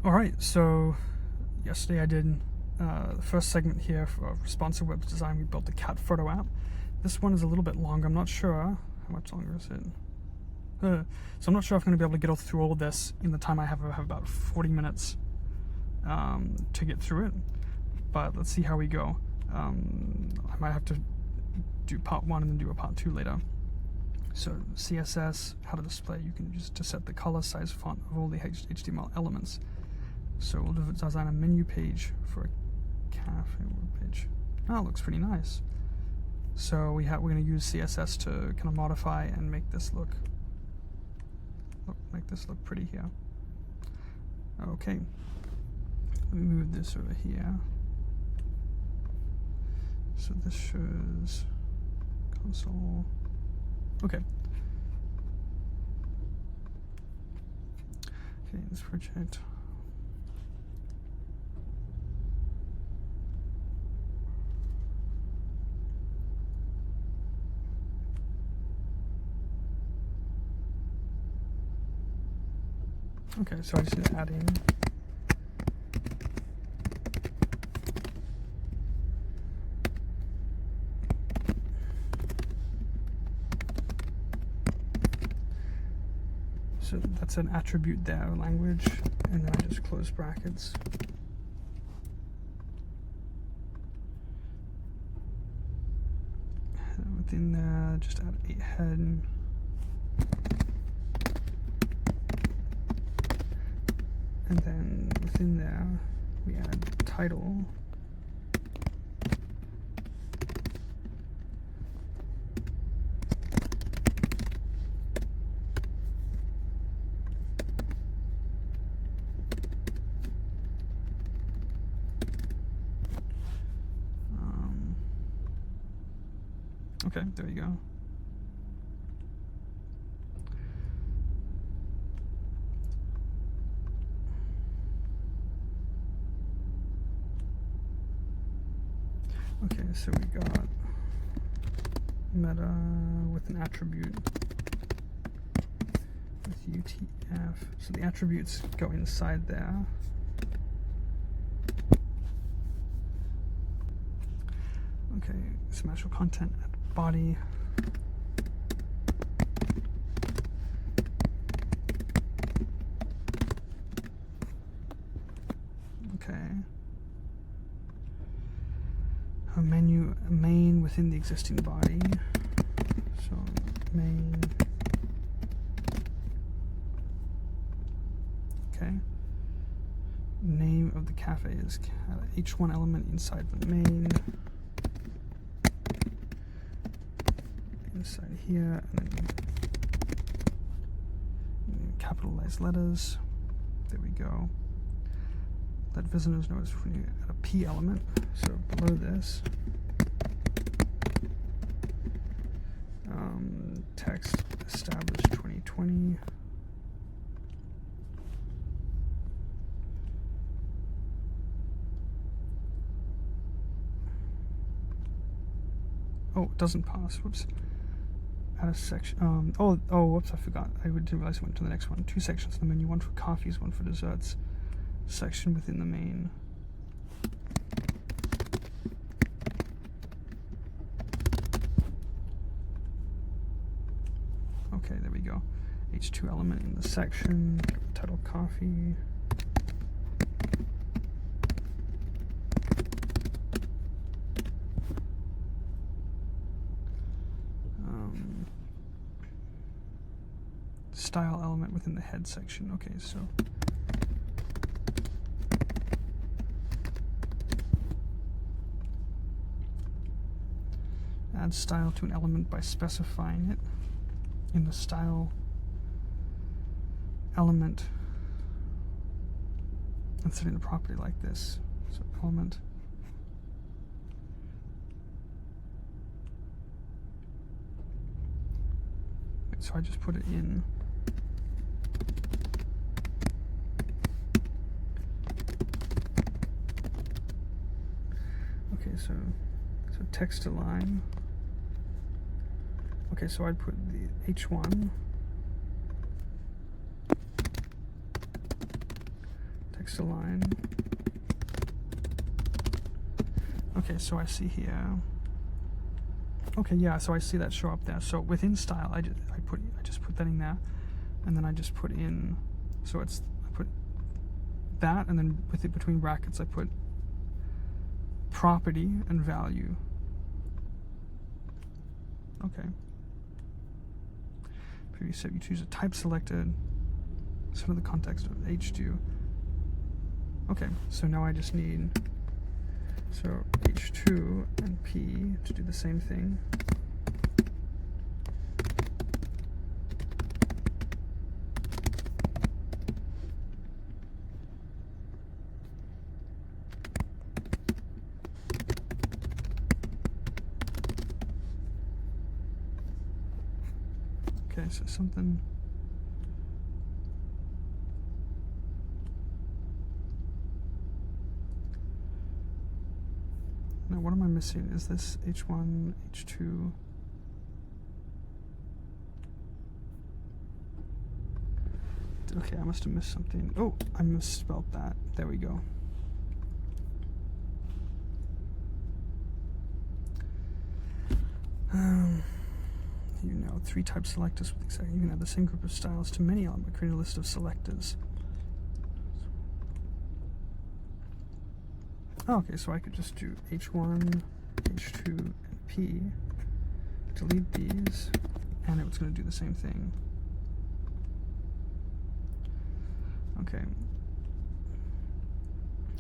Alright, so yesterday I did the first segment here for responsive web design. We built the cat photo app. This one is a little bit longer. I'm not sure how much longer is it. So I'm not sure if I'm going to be able to get through all of this in the time I have. I have about 40 minutes to get through it, but let's see how we go. I might have to do part 1 and then do a part 2 later. So CSS, how to display, you can use to set the color, size, font of all the HTML elements. So we'll design a menu page for a cafe web page. Oh, it looks pretty nice. So we're going to use CSS to kind of modify and make this look pretty here. Okay, let me move this over here. So this shows console. Okay. Okay, this project. Okay, so I just need to add in. So that's an attribute there, language, and then I just close brackets. And within there, just add a head. And then within there, we add title. Okay, there you go. Okay, so we got meta with an attribute with UTF. So the attributes go inside there. Okay, some actual content at body. Okay. A menu, a main within the existing body. So main. Okay. Name of the cafe is H1 element inside the main. Inside here, and then capitalized letters. There we go. Let visitors know it's when you add a P element. So below this, text established 2020. Oh, it doesn't pass. Whoops. Add a section. Whoops, I forgot. I didn't realize I went to the next one. 2 sections in the menu, 1 for coffees, 1 for desserts. Section within the main. Okay, there we go. H2 element in the section. Title coffee. Style element within the head section. Okay, so add style to an element by specifying it in the style element and setting the property like this. So element. So I just put it in. Okay, so text align. Okay, so I'd put the H1 text align. Okay, so I see here. Okay, yeah, so I see that show up there. So within style, I just put that in there, and then I just put in. So I put that, and then with it between brackets, I put property and value. Okay. Previous step, you choose a type selected. Sort of the context of H2. Okay, so now I just need H2 and P to do the same thing. Okay, so something. Now, what am I missing? Is this H1, H2? Okay, I must have missed something. Oh, I misspelled that. There we go. You know, 3 type selectors with exactly. You can add the same group of styles to many elements, create a list of selectors. Oh, okay, so I could just do H1, H2, and P, delete these, and it was going to do the same thing. Okay.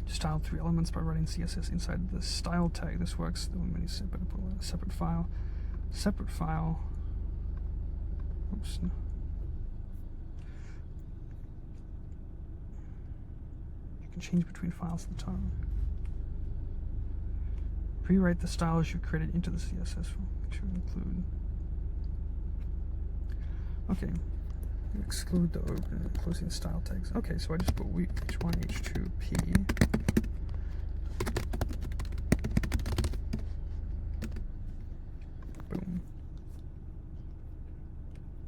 Style 3 elements by writing CSS inside the style tag. This works. When many separate, put a separate file. Separate file. Oops. You can change between files at the top. Rewrite the styles you created into the CSS file. Make sure to include. Okay. You exclude the open and closing style tags. Okay, so I just put H1, H2, P. Boom.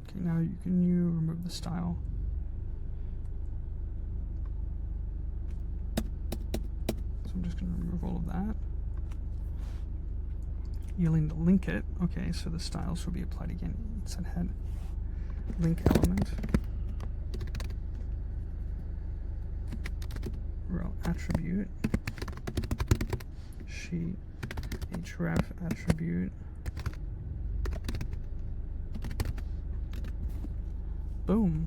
Okay, now you remove the style. So I'm just going to remove all of that. You'll need to link it. Okay, so the styles will be applied again. Inside head. Link element. Row attribute. Sheet. href attribute. Boom.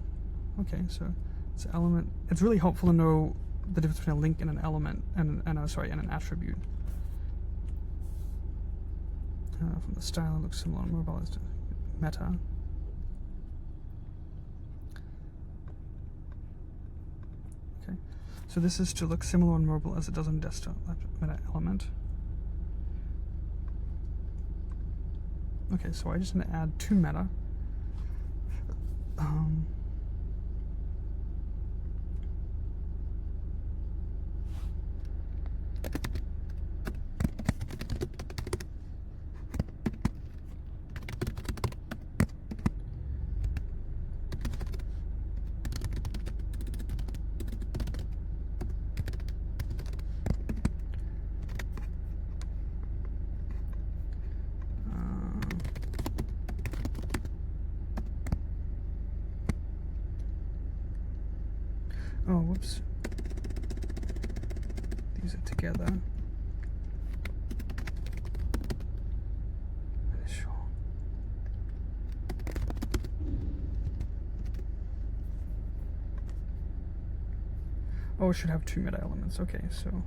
Okay, so it's an element. It's really helpful to know the difference between a link and an element and an attribute. From the style, it looks similar on mobile as to meta. Okay, so this is to look similar on mobile as it does on desktop. Meta element. Okay, so I just want to add 2 meta. Oh, whoops. These are together. Initial. Oh, it should have 2 meta elements. Okay, so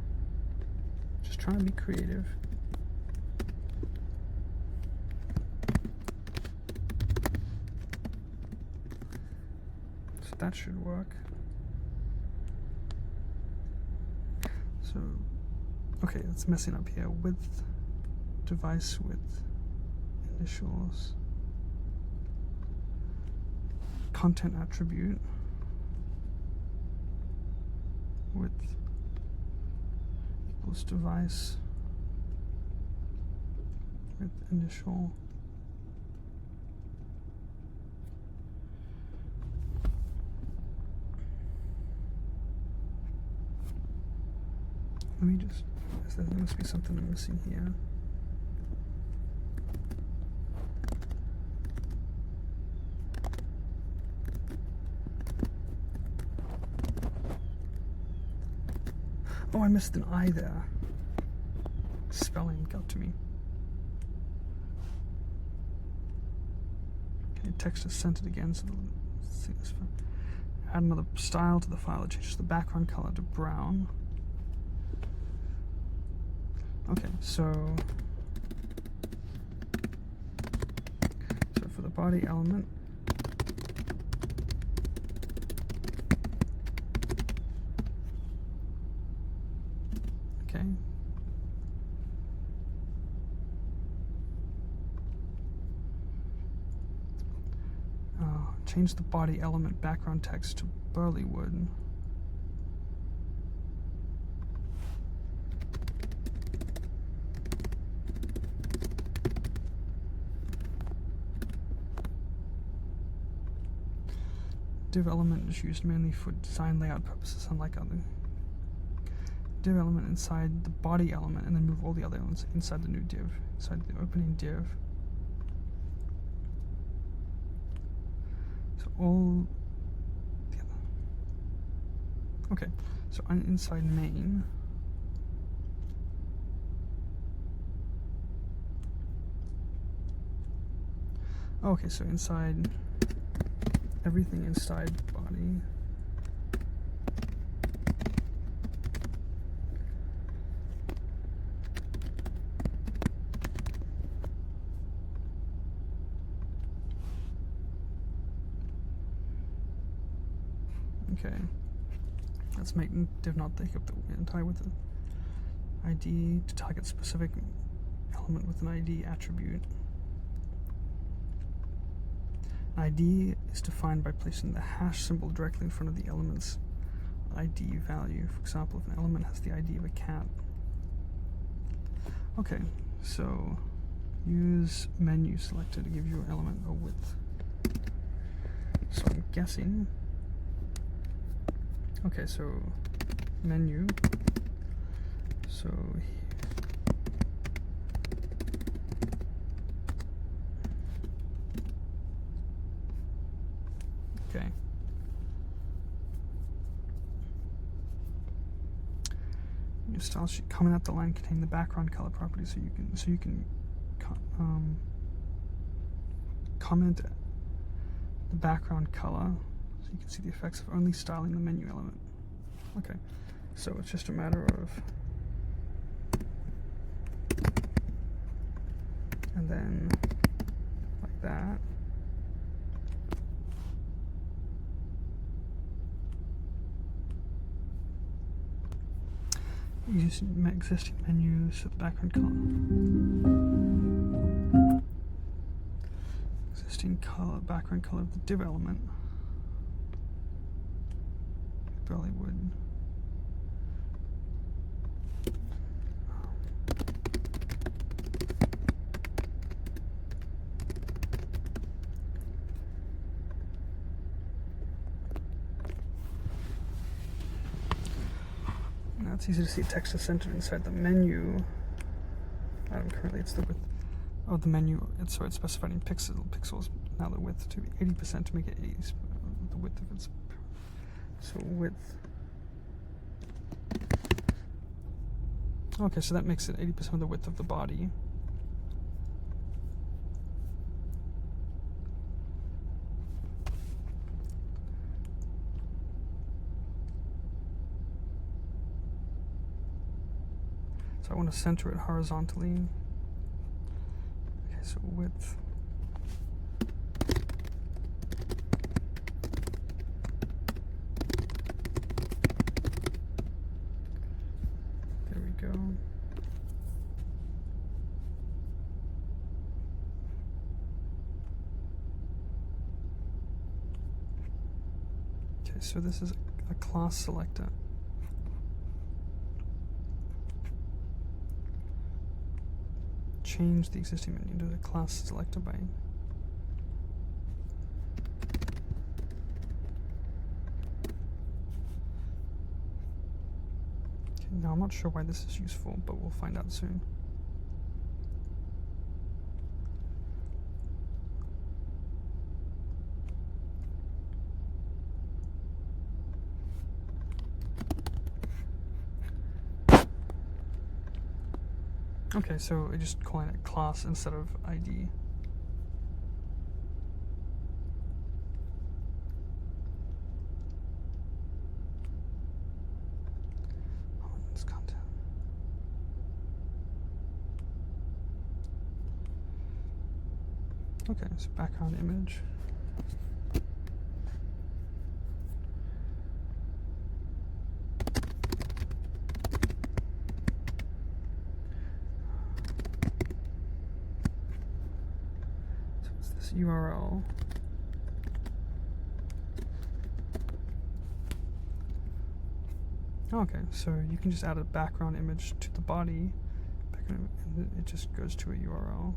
just trying to be creative. So that should work. So, okay, it's messing up here. Width, device width, initials, content attribute, width equals device with initial. Let me just, there must be something I'm missing here. Oh, I missed an I there. Spelling got to me. Okay, text is centered again, so let's see this. Add another style to the file that changes the background color to brown. Okay, so for the body element, okay. Change the body element background text to Burleywood. Div element is used mainly for design layout purposes, unlike other. Div element inside the body element, and then move all the other elements inside the new div, inside the opening div. So all the other. Okay, so inside main. Okay, so inside everything inside body. Okay, let's make div not take up the entire width of ID to target specific element with an ID attribute. ID is defined by placing the hash symbol directly in front of the element's ID value. For example, if an element has the ID of a cat. Okay, so use menu selector to give your element a width. So I'm guessing. Okay, so menu. So okay. Your style sheet coming out the line containing the background color property, so you can comment the background color, so you can see the effects of only styling the menu element. Okay, so it's just a matter of, and then like that. Use existing menu, set the background color. Existing color, background color of the div element. Burleywood. Now it's easy to see text is centered inside the menu. Currently it's the width of the menu, so it's specified in pixels. Now the width to be 80% to make it 80, the width of its. So width. Okay, so that makes it 80% of the width of the body. So I want to center it horizontally. Okay, so width. There we go. Okay, so this is a class selector. Change the existing menu to the class selector by Now I'm not sure why this is useful, but we'll find out soon. Okay, so we're just calling it class instead of ID. Elements content. Okay, so background image. URL. Okay, so you can just add a background image to the body, and it just goes to a URL.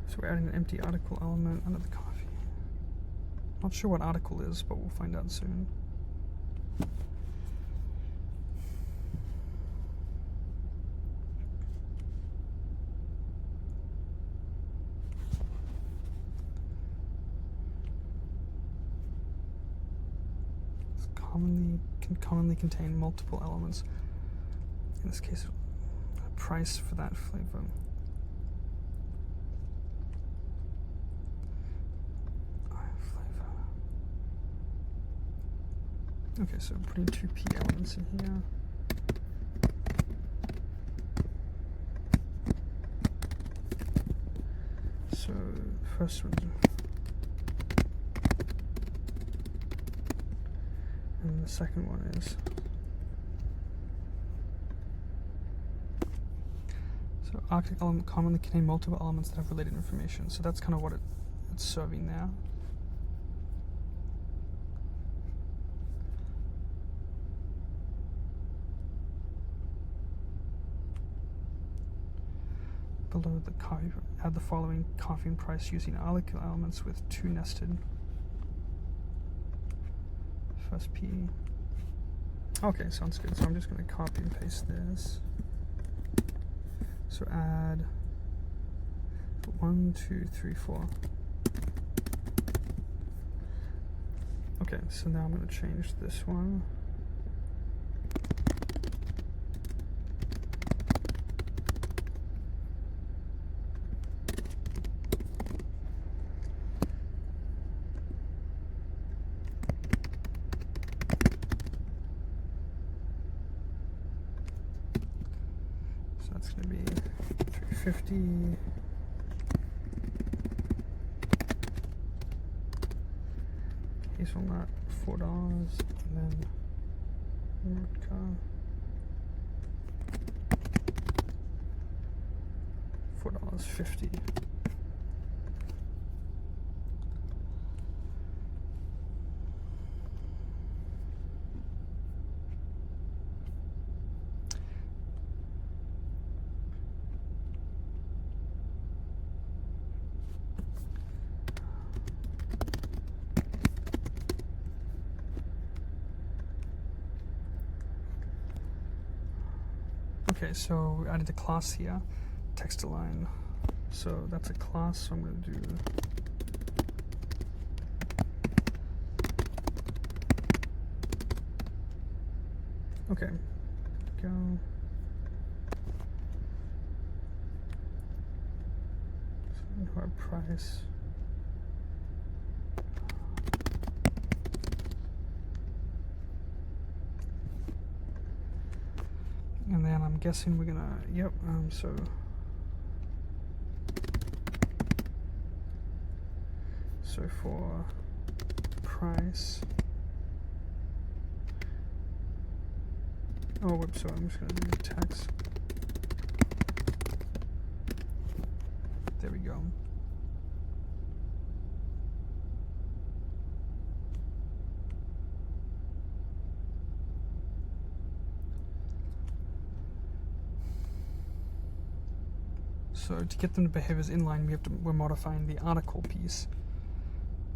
So we're adding an empty article element under the coffee. Not sure what article is, but we'll find out soon. It's can commonly contain multiple elements. In this case, a price for that flavor. Okay, so putting 2p elements in here. So first one, and the second one is. So architect element commonly contain multiple elements that have related information. So that's kind of what it's serving now. Below the coffee, add the following coffee and price using article elements with 2 nested. First P. Okay, sounds good. So I'm just going to copy and paste this. So add 1, 2, 3, 4. Okay, so now I'm going to change this one. That's going to be $3.50. Hazelnut, $4, and then vodka, $4.50. Okay, so we added a class here, text align. So that's a class, so I'm going to do okay, go. So our price. And then I'm guessing we're gonna, yep, so for price, oh whoops, so I'm just gonna do text. There we go. So to get them to behave as inline, we're modifying the article piece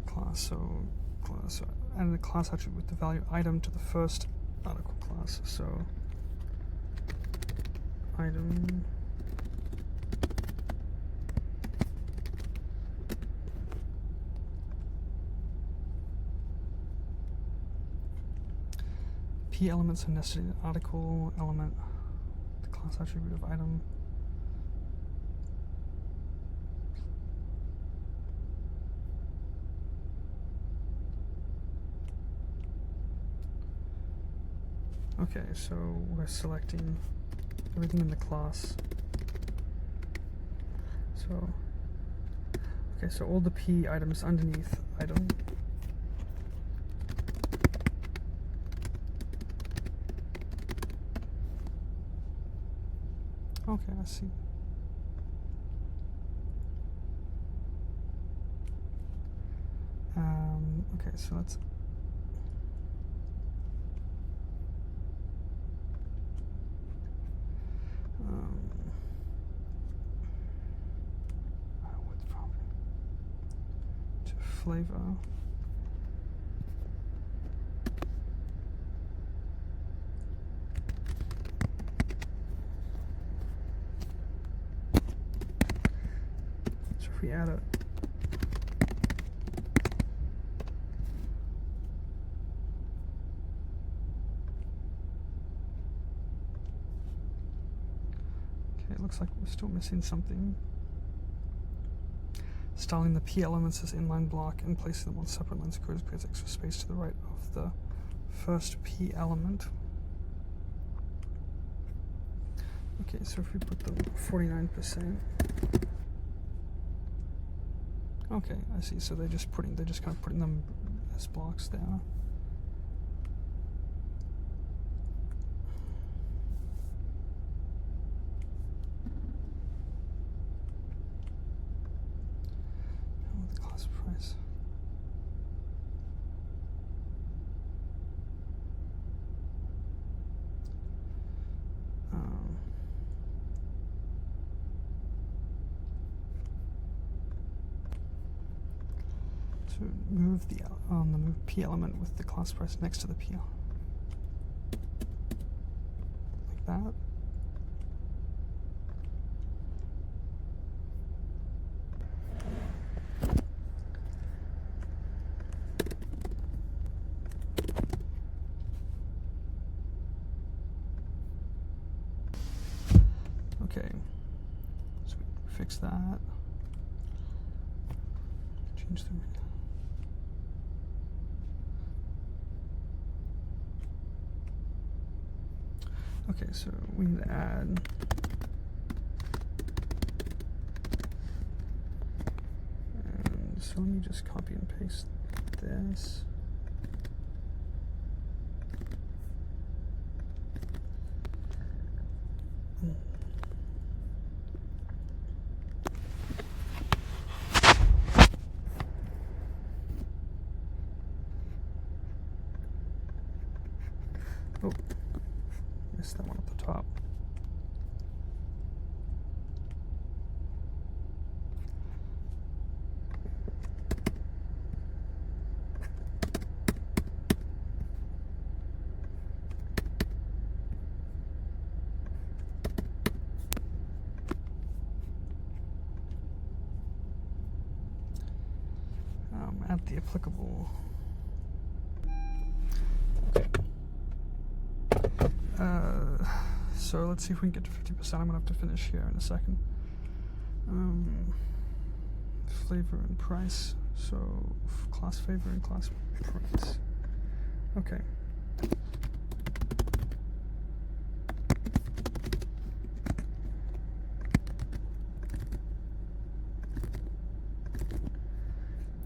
class. So adding the class attribute with the value item to the first article class. So item P elements are nested in article element, the class attribute of item. Okay, so we're selecting everything in the class. So, okay, so all the P items underneath item. Okay, I see. Okay, so let's with property to flavor. So if we add it. Okay, it looks like we're still missing something. Styling the P elements as inline block and placing them on separate lines codes creates extra space to the right of the first P element. Okay, so if we put them 49%. Okay, I see. So they're just kind of putting them as blocks there. The class price. So move the move P element with the class price next to the P, like that. Okay, so we fix that. Change the. Okay, so we need to add and so let me just copy and paste this. Oh, missed that one at the top. Add the applicable. Okay. So let's see if we can get to 50%. I'm gonna have to finish here in a second. Flavor and price. So class flavor and class price. Okay.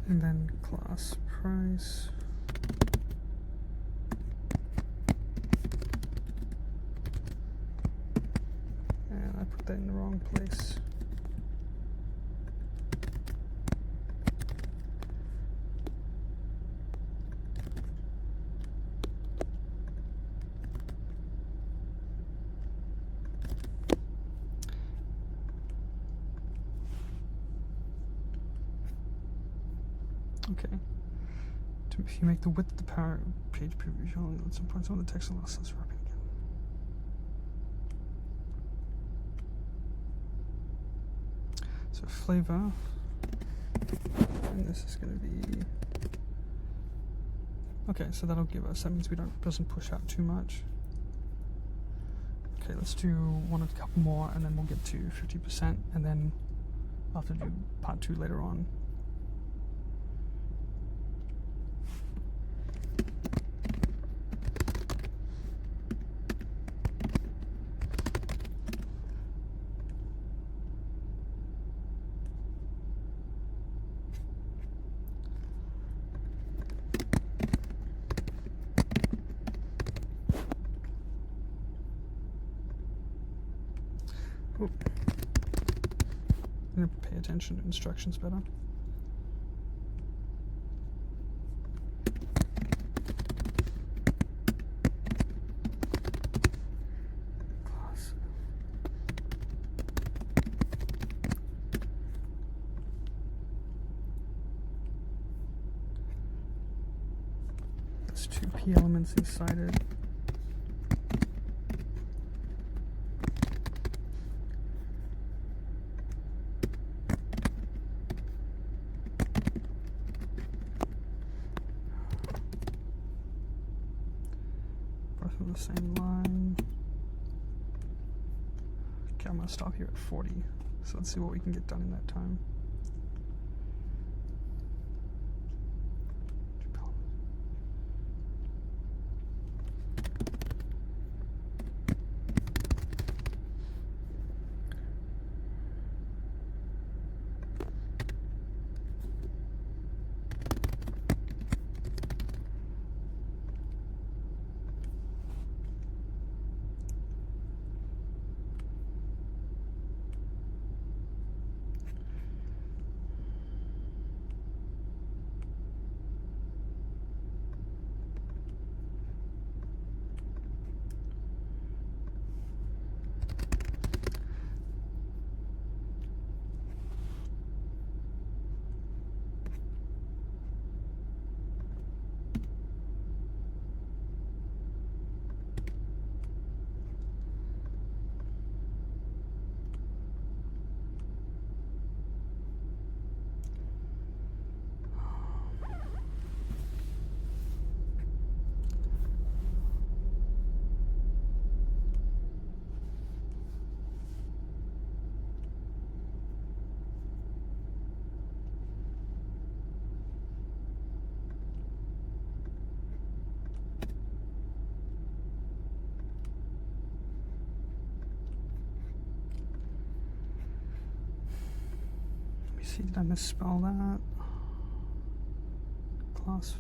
And then class price. And I put that in the wrong place. Okay. If you make the width of the page preview showing at some point, some of the text will less wrapping again. So flavor, and this is going to be okay. So that'll give us. That means we doesn't push out too much. Okay, let's do a couple more, and then we'll get to 50%, and then I'll have to do part 2 later on. Oh. I'm going to pay attention to instructions better. There's 2 P elements inside it. The same line. Okay, I'm going to stop here at 40. So let's see what we can get done in that time. See, did I misspell that? Class.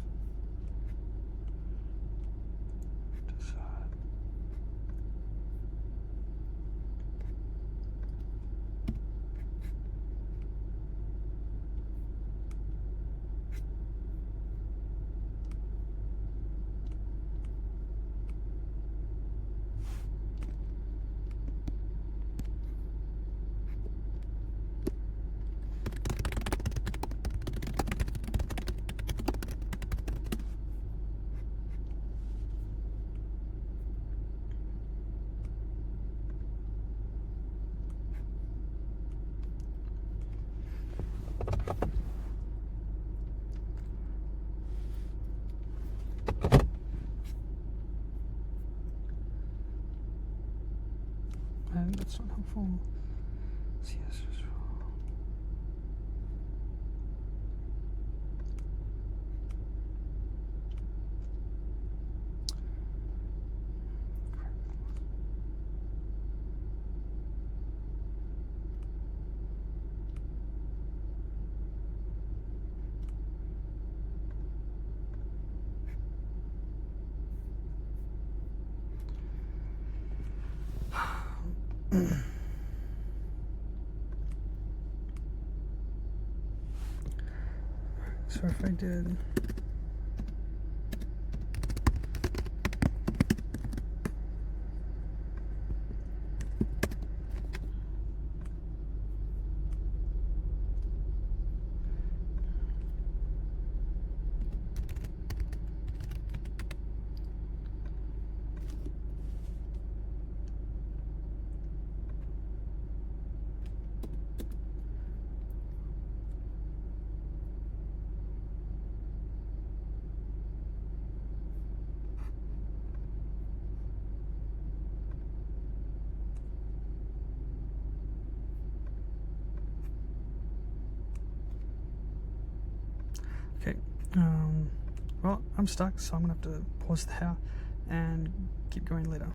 And that's not helpful. CSS. So if I did Well, I'm stuck, so I'm gonna have to pause there and keep going later.